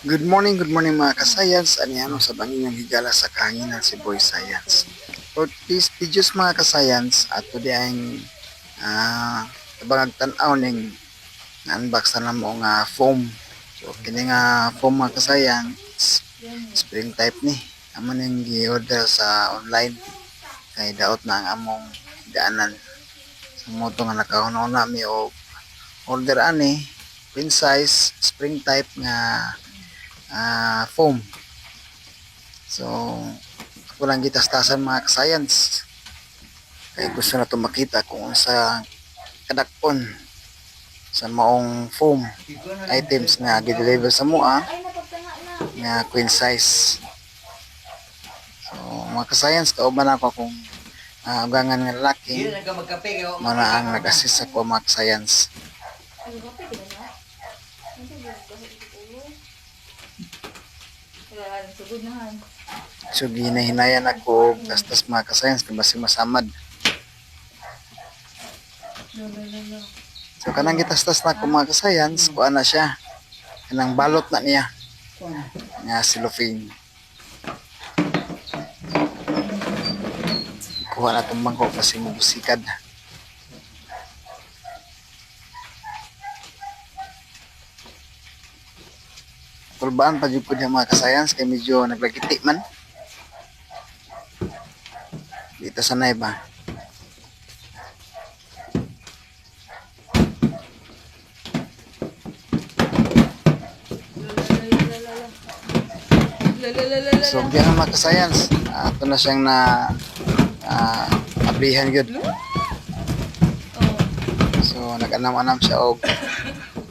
Good morning mga ka-science. Ano sa bangin ng higala sa kahanginan si Boy Science. For this videos mga ka-science, at today ay tabang tanaw ning na-unbox na mo nga foam. So kini nga foam mga ka-science, spring type ni. Amo ning gi-order sa online kay daot na ang among daanan. So mo to nga nakauna mi og order ani queen size spring type nga foam. So, ako lang gitastasan mga ka-science. Kaya gusto na ito makita kung sa kadakpon sa maong foam items nga gi-deliver sa mua nga queen size. So, mga ka-science, kauban ako kung ugangan nga lalaki mana ang nag-assist ako mga ka-science. So ginahinayan ako gastas mga ka-science kay basi masamad. So kanang gitastas na ko mga ka-science, kuha na siya. Kanang balot na niya. Nga cellophane. Kuha na itong mangkok kasi mabusikad. Tulbaan pa jud ko diha mga ka-science kay medyo naglagiti man. Dito sanay ba? So diyan mga ka-science, ito na siyang na abrihan gyud. So nag-anam-anam siya og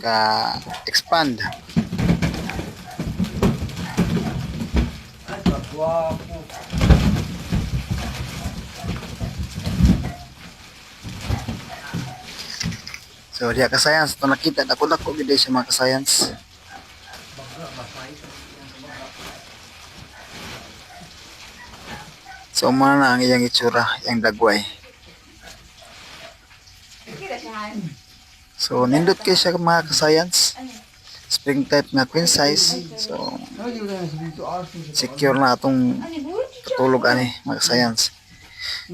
ka-expand. So diya ka-science, ito nakita dako-dako gid siya mga ka-science. So umana na ang iyang itsura, iyang dagway. So nindot kay siya mga ka-science. Spring type nga queen size. So secure na atong katulog ani mga ka-science.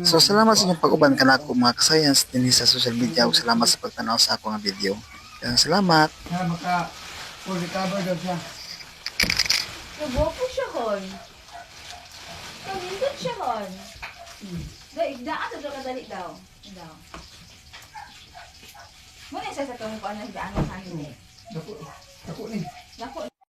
So salamat sa inyong pag-uban kanako mga ka-science dinhi sa social media ug salamat sa pagtanaw sa akong video. Salamat. Maka full recover daw siya. Nagwapo siya hon. Nindot siya hon. Daan sa kadali daw. Daw. Muna isa sa itong kuan na daan ng hangin eh. Dako ni. Dako.